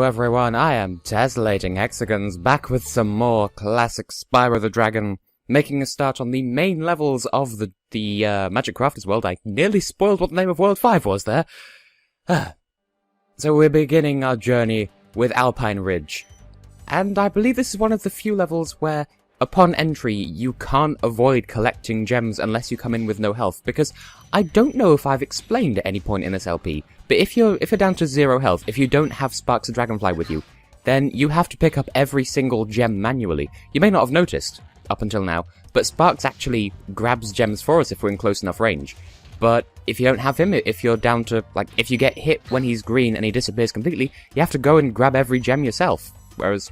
everyone, I am Tessellating Hexagons, back with some more classic Spyro the Dragon, making a start on the main levels of the Magic Crafters world. I nearly spoiled what the name of World 5 was there. So we're beginning our journey with Alpine Ridge. And I believe this is one of the few levels where, upon entry, you can't avoid collecting gems unless you come in with no health, because I don't know if I've explained at any point in this LP, but if you're down to 0 health, if you don't have Sparks of Dragonfly with you, then you have to pick up every single gem manually. You may not have noticed up until now, but Sparks actually grabs gems for us if we're in close enough range. But if you don't have him, if you're down to, like, if you get hit when he's green and he disappears completely, you have to go and grab every gem yourself. Whereas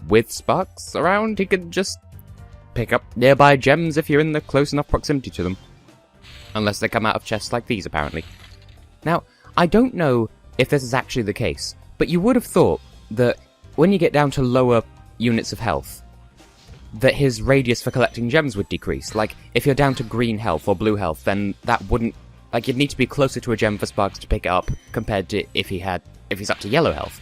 with Sparks around, he could just pick up nearby gems if you're in the close enough proximity to them. Unless they come out of chests like these, apparently. Now, I don't know if this is actually the case, but you would have thought that when you get down to lower units of health, that his radius for collecting gems would decrease. Like, if you're down to green health or blue health, then that wouldn't... Like, you'd need to be closer to a gem for Sparks to pick it up, compared to if he's up to yellow health.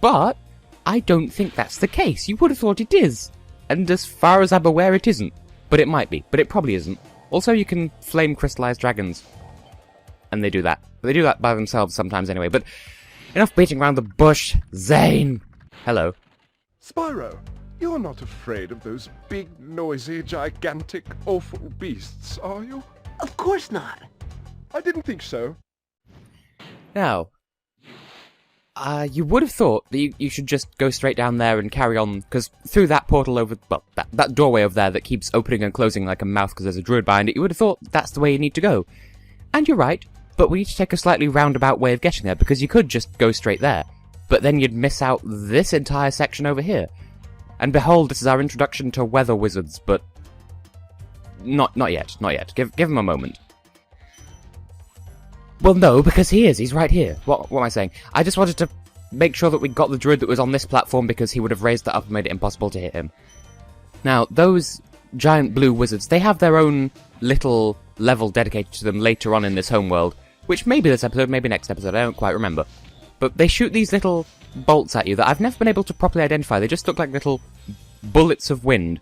But I don't think that's the case. You would have thought it is. And as far as I'm aware, it isn't. But it might be. But it probably isn't. Also, you can flame crystallize dragons. And they do that. They do that by themselves sometimes anyway. But enough beating around the bush. Zane! Hello. Spyro, you're not afraid of those big, noisy, gigantic, awful beasts, are you? Of course not. I didn't think so. Now, you would have thought that you should just go straight down there and carry on, because through that portal over, well, that doorway over there that keeps opening and closing like a mouth because there's a druid behind it, you would have thought that's the way you need to go. And you're right, but we need to take a slightly roundabout way of getting there, because you could just go straight there, but then you'd miss out this entire section over here. And behold, this is our introduction to weather wizards, but not yet. Give him a moment. Well, no, because he's right here. What am I saying? I just wanted to make sure that we got the druid that was on this platform, because he would have raised that up and made it impossible to hit him. Now, those giant blue wizards, they have their own little level dedicated to them later on in this homeworld, which may be this episode, maybe next episode, I don't quite remember. But they shoot these little bolts at you that I've never been able to properly identify. They just look like little bullets of wind.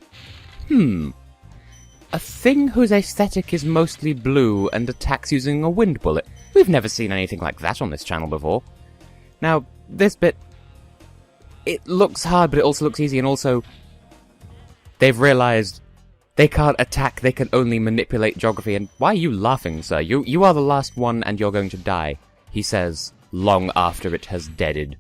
A thing whose aesthetic is mostly blue and attacks using a wind bullet. We've never seen anything like that on this channel before. Now, this bit, it looks hard, but it also looks easy, and also, they've realized they can't attack, they can only manipulate geography, and why are you laughing, sir? You are the last one, and you're going to die, he says, long after it has deaded.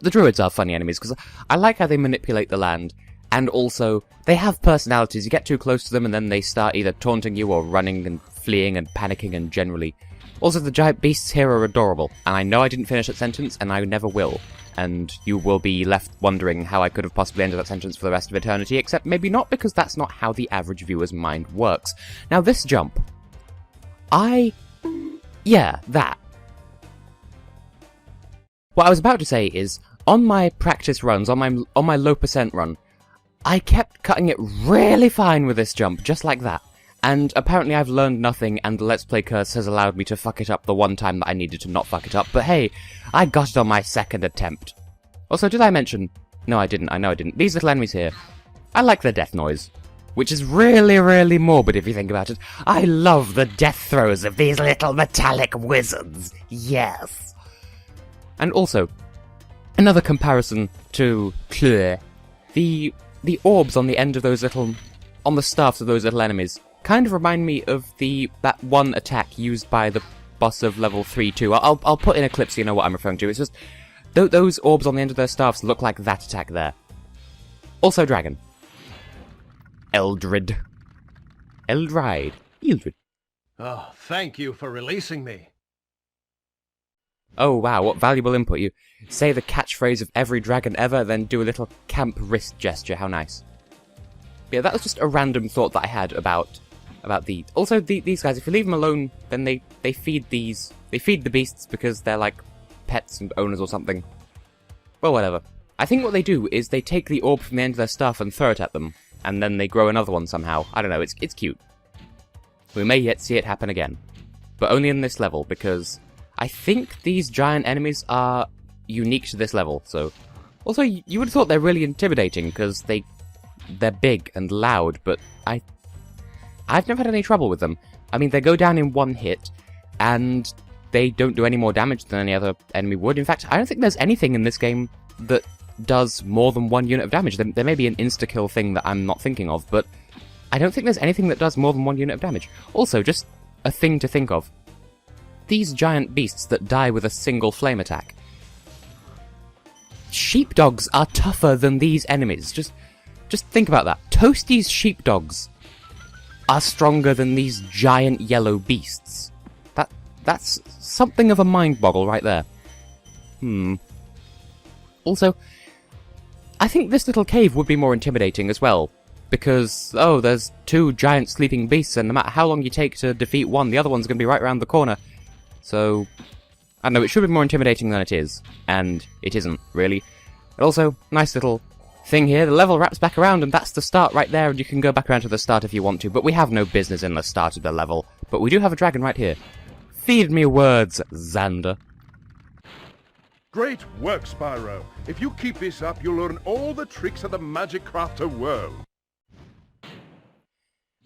The druids are funny enemies, because I like how they manipulate the land, and also, they have personalities. You get too close to them, and then they start either taunting you or running and fleeing and panicking and generally. Also, the giant beasts here are adorable, and I know I didn't finish that sentence, and I never will. And you will be left wondering how I could have possibly ended that sentence for the rest of eternity, except maybe not, because that's not how the average viewer's mind works. Now, this jump. Yeah, that. What I was about to say is, on my practice runs, on my low percent run, I kept cutting it really fine with this jump, just like that. And apparently I've learned nothing, and the Let's Play curse has allowed me to fuck it up the one time that I needed to not fuck it up. But hey, I got it on my second attempt. Also, did I mention... No, I didn't. I know I didn't. These little enemies here. I like their death noise. Which is really, really morbid if you think about it. I love the death throes of these little metallic wizards. Yes. And also, another comparison to Claire. The orbs on the end of those little... on the staffs of those little enemies kind of remind me of that one attack used by the boss of level 3-2. I'll put in a clip so you know what I'm referring to. It's just... those orbs on the end of their staffs look like that attack there. Also dragon. Eldrid. Eldride. Eldrid. Oh, thank you for releasing me. Oh wow, what valuable input. You say the catchphrase of every dragon ever, then do a little camp wrist gesture. How nice. Yeah, that was just a random thought that I had about the... Also, these guys, if you leave them alone, then they feed the beasts because they're like pets and owners or something. Well, whatever. I think what they do is they take the orb from the end of their staff and throw it at them, and then they grow another one somehow. I don't know, it's cute. We may yet see it happen again. But only in this level, because I think these giant enemies are unique to this level, so... Also, you would have thought they're really intimidating, because they're big and loud, but I've never had any trouble with them. I mean, they go down in one hit, and they don't do any more damage than any other enemy would. In fact, I don't think there's anything in this game that does more than 1 unit of damage. There may be an insta-kill thing that I'm not thinking of, but I don't think there's anything that does more than 1 unit of damage. Also, just a thing to think of. These giant beasts that die with a single flame attack. Sheepdogs are tougher than these enemies. Just think about that. Toasty's sheepdogs are stronger than these giant yellow beasts. That's something of a mind boggle right there. Also, I think this little cave would be more intimidating as well, because, oh, there's 2 giant sleeping beasts, and no matter how long you take to defeat one, the other one's going to be right around the corner. So, I don't know, it should be more intimidating than it is, and it isn't, really. And also, nice little thing here, the level wraps back around, and that's the start right there, and you can go back around to the start if you want to, but we have no business in the start of the level. But we do have a dragon right here. Feed me words, Xander. Great work, Spyro. If you keep this up, you'll learn all the tricks of the magic crafter world.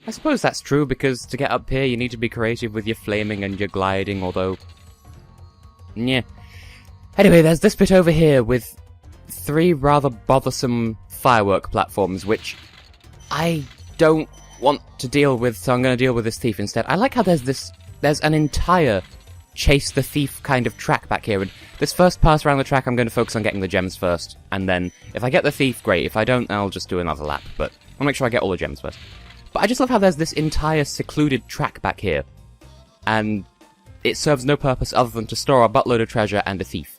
I suppose that's true, because to get up here you need to be creative with your flaming and your gliding, although... yeah. Anyway, there's this bit over here with 3 rather bothersome firework platforms, which I don't want to deal with, so I'm going to deal with this thief instead. I like how there's an entire chase the thief kind of track back here, and this first pass around the track I'm going to focus on getting the gems first, and then if I get the thief, great. If I don't, I'll just do another lap, but I'll make sure I get all the gems first. But I just love how there's this entire secluded track back here, and it serves no purpose other than to store a buttload of treasure and a thief.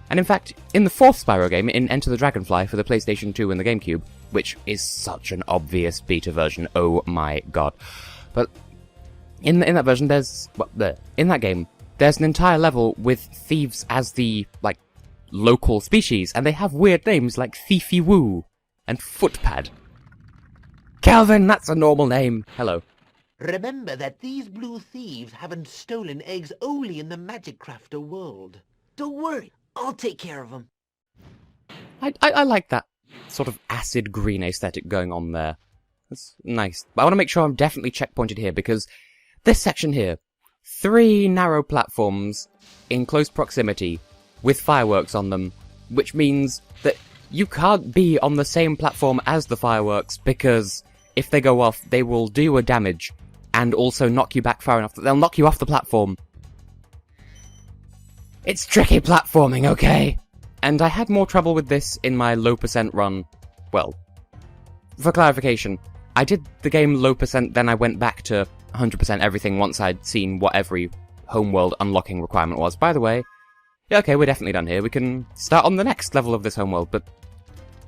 And in fact, in the 4th Spyro game, in Enter the Dragonfly for the PlayStation 2 and the GameCube, which is such an obvious beta version, oh my god. But in that version, in that game, there's an entire level with thieves as the, like, local species, and they have weird names like Thiefy Woo and Footpad. Calvin, that's a normal name. Hello. Remember that these blue thieves haven't stolen eggs only in the Magic Crafter world. Don't worry, I'll take care of them. I like that sort of acid green aesthetic going on there. That's nice. But I want to make sure I'm definitely checkpointed here, because this section here, 3 narrow platforms in close proximity with fireworks on them, which means that you can't be on the same platform as the fireworks, because if they go off, they will do a damage and also knock you back far enough that they'll knock you off the platform. It's tricky platforming, okay? And I had more trouble with this in my low percent run. Well, for clarification, I did the game low percent, then I went back to 100% everything once I'd seen what every homeworld unlocking requirement was. By the way, yeah, okay, we're definitely done here. We can start on the next level of this homeworld, but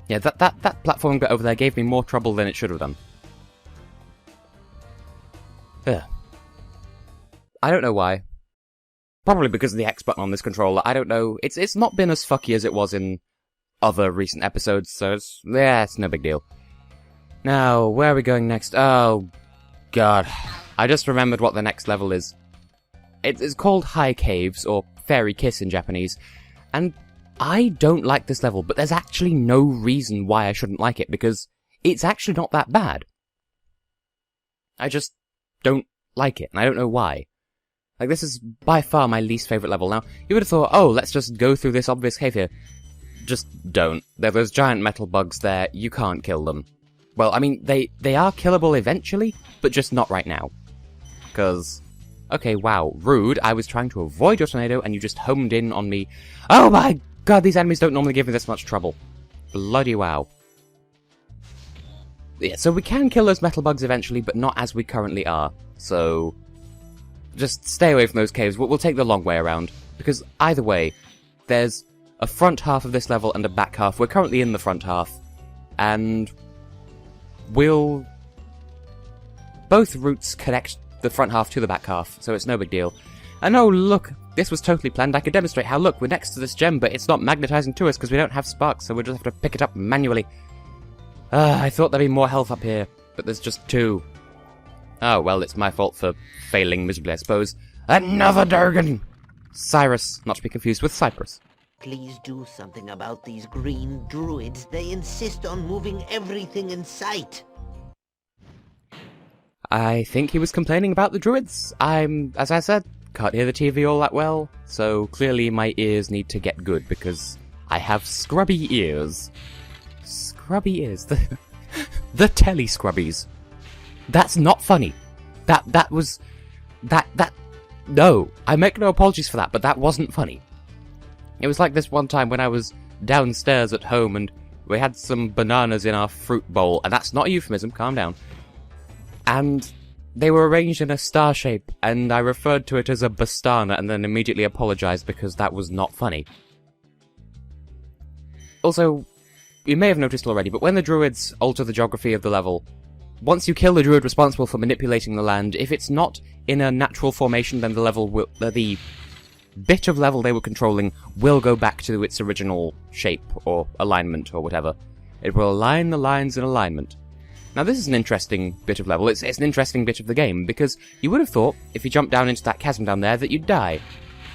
yeah, that platform bit over there gave me more trouble than it should have done. Ugh. I don't know why. Probably because of the X button on this controller. I don't know. It's not been as fucky as it was in other recent episodes, so it's no big deal. Now, where are we going next? Oh, God. I just remembered what the next level is. It's called High Caves, or Fairy Kiss in Japanese, and I don't like this level, but there's actually no reason why I shouldn't like it, because it's actually not that bad. I just don't like it, and I don't know why. Like, this is by far my least favourite level. Now, you would have thought, oh, let's just go through this obvious cave here. Just don't. There are those giant metal bugs there, you can't kill them. Well, I mean, they are killable eventually, but just not right now. Because, okay, wow, rude, I was trying to avoid your tornado and you just homed in on me. Oh my god, these enemies don't normally give me this much trouble. Bloody wow. Yeah, so we can kill those metal bugs eventually, but not as we currently are. So, just stay away from those caves. We'll take the long way around. Because either way, there's a front half of this level and a back half. We're currently in the front half. And both routes connect the front half to the back half, so it's no big deal. And oh look, this was totally planned. I could demonstrate how, look, we're next to this gem, but it's not magnetizing to us because we don't have sparks, so we'll just have to pick it up manually. I thought there'd be more health up here, but there's just 2. Oh, well, it's my fault for failing miserably, I suppose. Another Durgan! Cyrus, not to be confused with Cyprus. Please do something about these green druids. They insist on moving everything in sight. I think he was complaining about the druids. As I said, can't hear the TV all that well, so clearly my ears need to get good, because I have scrubby ears. Scrubby ears. The telly scrubbies. That's not funny. No, I make no apologies for that, but that wasn't funny. It was like this one time when I was downstairs at home and we had some bananas in our fruit bowl, and that's not a euphemism, calm down. And they were arranged in a star shape, and I referred to it as a bastana and then immediately apologized because that was not funny. Also, you may have noticed already, but when the druids alter the geography of the level, once you kill the druid responsible for manipulating the land, if it's not in a natural formation, then the bit of level they were controlling will go back to its original shape, or alignment, or whatever. It will align the lines in alignment. Now this is an interesting bit of level, it's an interesting bit of the game, because you would have thought, if you jumped down into that chasm down there, that you'd die.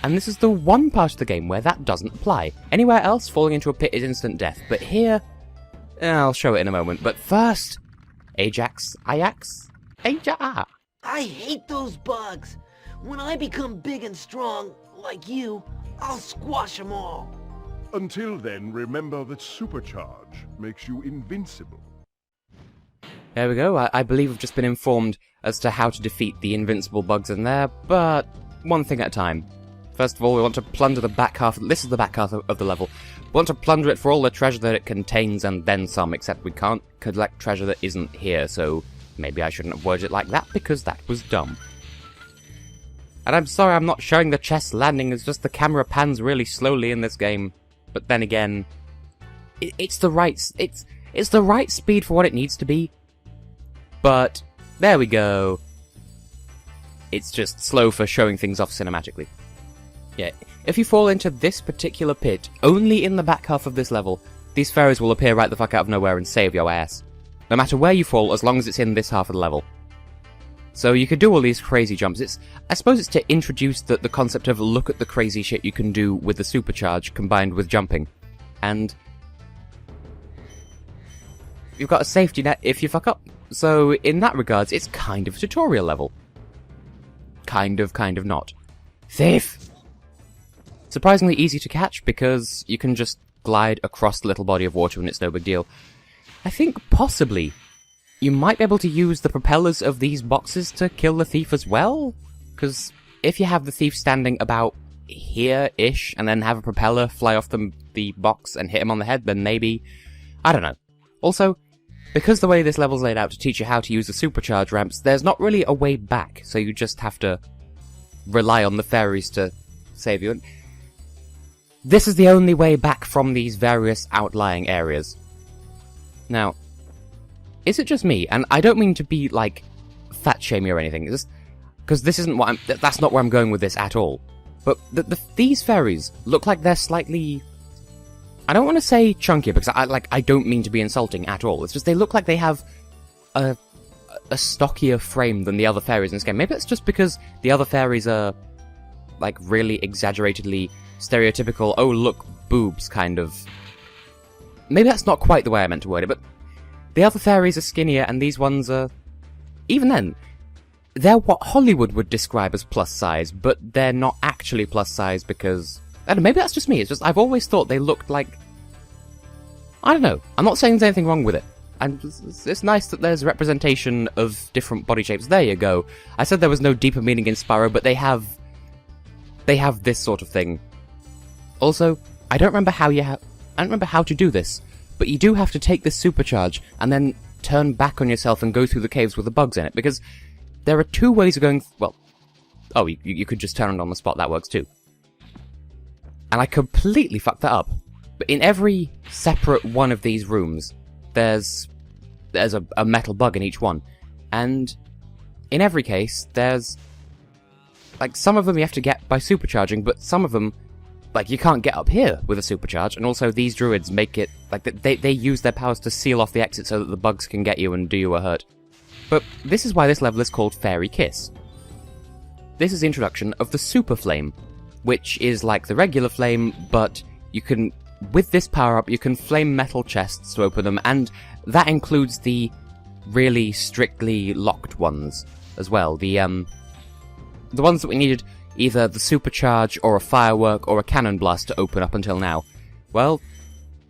And this is the one part of the game where that doesn't apply. Anywhere else, falling into a pit is instant death, but here... I'll show it in a moment, but first... Ajax? I hate those bugs. When I become big and strong, like you, I'll squash them all. Until then, remember that supercharge makes you invincible. There we go, I believe we've just been informed as to how to defeat the invincible bugs in there, but one thing at a time. First of all, we want to plunder the back half, this is the back half of the level. We want to plunder it for all the treasure that it contains and then some, except we can't collect treasure that isn't here, so maybe I shouldn't have worded it like that, because that was dumb. And I'm sorry I'm not showing the chest landing, it's just the camera pans really slowly in this game. But then again, it's the right speed for what it needs to be. But, there we go. It's just slow for showing things off cinematically. Yeah, if you fall into this particular pit, only in the back half of this level, these fairies will appear right the fuck out of nowhere and save your ass. No matter where you fall, as long as it's in this half of the level. So you could do all these crazy jumps. I suppose it's to introduce the concept of look at the crazy shit you can do with the supercharge combined with jumping. And you've got a safety net if you fuck up. So in that regards, it's kind of a tutorial level. Kind of not. Thief! Surprisingly easy to catch because you can just glide across the little body of water and it's no big deal. I think possibly you might be able to use the propellers of these boxes to kill the thief as well? Because if you have the thief standing about here-ish and then have a propeller fly off the box and hit him on the head, then maybe... I don't know. Also, because the way this level's laid out to teach you how to use the supercharge ramps, there's not really a way back, so you just have to rely on the fairies to save you. And this is the only way back from these various outlying areas. Now, is it just me? And I don't mean to be, like, fat-shamey or anything, because this isn't what that's not where I'm going with this at all. But these fairies look like they're slightly... I don't want to say chunkier, because I don't mean to be insulting at all. It's just they look like they have a stockier frame than the other fairies in this game. Maybe it's just because the other fairies are, like, really exaggeratedly stereotypical, oh look, boobs kind of... Maybe that's not quite the way I meant to word it, but the other fairies are skinnier and these ones are... Even then, they're what Hollywood would describe as plus size, but they're not actually plus size because... I don't know, maybe that's just me, it's just I've always thought they looked like... I don't know, I'm not saying there's anything wrong with it. And it's nice that there's representation of different body shapes. There you go. I said there was no deeper meaning in Spyro, but they have this sort of thing. Also, I don't remember how to do this, but you do have to take this supercharge and then turn back on yourself and go through the caves with the bugs in it, because there are two ways of going... well, oh, you could just turn it on the spot, that works too. And I completely fucked that up. But in every separate one of these rooms, there's a metal bug in each one. And in every case, there's... like, some of them you have to get by supercharging, but some of them... like, you can't get up here with a supercharge, and also these druids make it... like, they use their powers to seal off the exit so that the bugs can get you and do you a hurt. But this is why this level is called Fairy Kiss. This is the introduction of the Super Flame, which is like the regular flame, but you can, with this power-up, you can flame metal chests to open them, and that includes the really strictly locked ones as well. The ones that we needed either the supercharge or a firework or a cannon blast to open up until now. Well,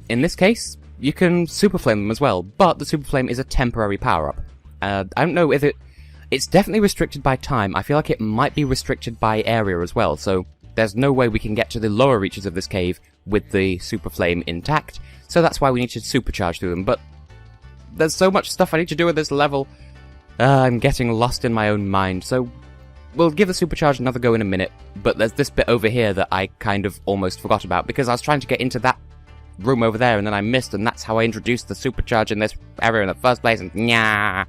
in this case, you can super flame them as well, but the super flame is a temporary power-up. I don't know if it's definitely restricted by time. I feel like it might be restricted by area as well, so there's no way we can get to the lower reaches of this cave with the super flame intact, so that's why we need to supercharge through them. But there's so much stuff I need to do with this level. I'm getting lost in my own mind, so we'll give the supercharge another go in a minute, but there's this bit over here that I kind of almost forgot about, because I was trying to get into that room over there, and then I missed, and that's how I introduced the supercharge in this area in the first place, and nyah!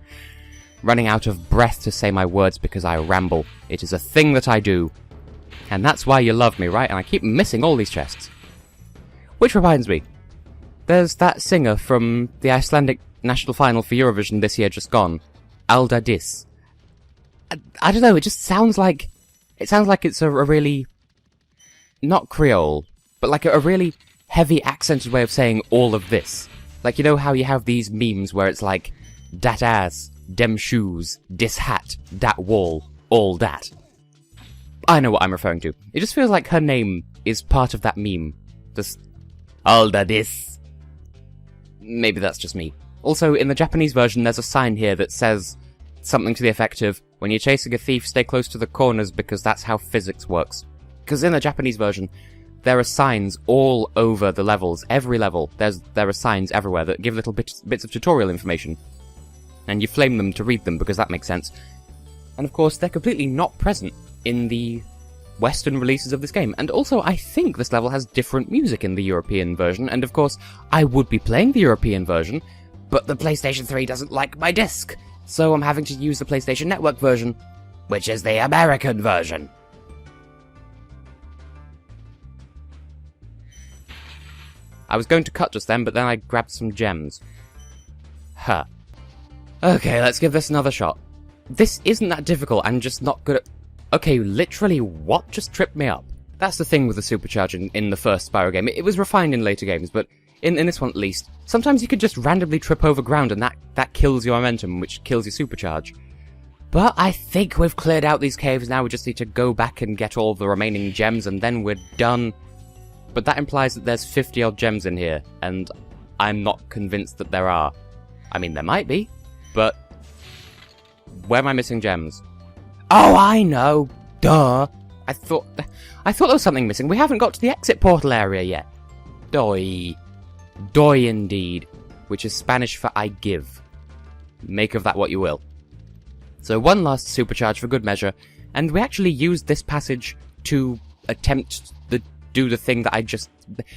Running out of breath to say my words because I ramble. It is a thing that I do. And that's why you love me, right? And I keep missing all these chests. Which reminds me, there's that singer from the Icelandic national final for Eurovision this year just gone, Alda Dis. I don't know, it just sounds like... It sounds like it's a really... not Creole, but like a really heavy accented way of saying all of this. Like, you know how you have these memes where it's like, dat ass, dem shoes, dis hat, dat wall, all dat. I know what I'm referring to. It just feels like her name is part of that meme. Just, Alda dis. Maybe that's just me. Also, in the Japanese version, there's a sign here that says something to the effect of, when you're chasing a thief, stay close to the corners because that's how physics works. Because in the Japanese version, there are signs all over the levels. Every level, there are signs everywhere that give little bits of tutorial information. And you flame them to read them, because that makes sense. And of course, they're completely not present in the Western releases of this game. And also, I think this level has different music in the European version, and of course, I would be playing the European version, but the PlayStation 3 doesn't like my disc, so I'm having to use the PlayStation Network version, which is the American version. I was going to cut just then, but then I grabbed some gems. Huh. Okay, let's give this another shot. This isn't that difficult, I'm just not good at... Okay, literally, what just tripped me up? That's the thing with the supercharge in the first Spyro game. It was refined in later games, but in this one at least, sometimes you could just randomly trip over ground and that kills your momentum, which kills your supercharge. But I think we've cleared out these caves now, we just need to go back and get all the remaining gems and then we're done. But that implies that there's 50 odd gems in here, and I'm not convinced that there are. I mean, there might be, but where am I missing gems? Oh, I know! Duh! I thought there was something missing. We haven't got to the exit portal area yet. Doy. Doy indeed. Which is Spanish for I give. Make of that what you will. So one last supercharge for good measure, and we actually used this passage to attempt do the thing that I just...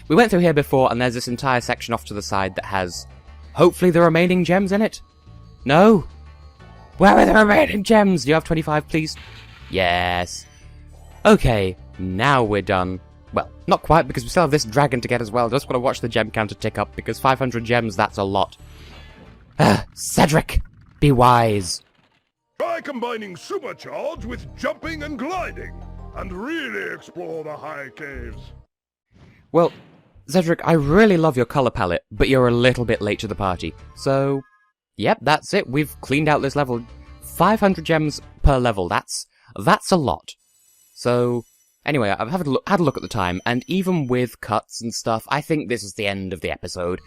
We went through here before, and there's this entire section off to the side that has, hopefully, the remaining gems in it. No? Where are the remaining gems? Do you have 25, please? Yes. Okay, now we're done. Well, not quite, because we still have this dragon to get as well. Just want to watch the gem counter tick up, because 500 gems, that's a lot. Cedric, be wise. Try combining supercharge with jumping and gliding, and really explore the high caves. Well, Cedric, I really love your colour palette, but you're a little bit late to the party. So, yep, that's it. We've cleaned out this level. 500 gems per level. That's a lot. So, anyway, I've had a look at the time, and even with cuts and stuff, I think this is the end of the episode.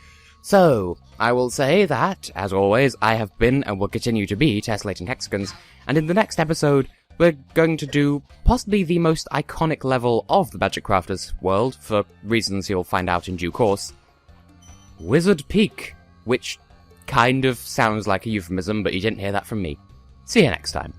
So, I will say that, as always, I have been and will continue to be Tessellating Hexagons, and in the next episode, we're going to do possibly the most iconic level of the Magic Crafters world, for reasons you'll find out in due course. Wizard Peak, which kind of sounds like a euphemism, but you didn't hear that from me. See you next time.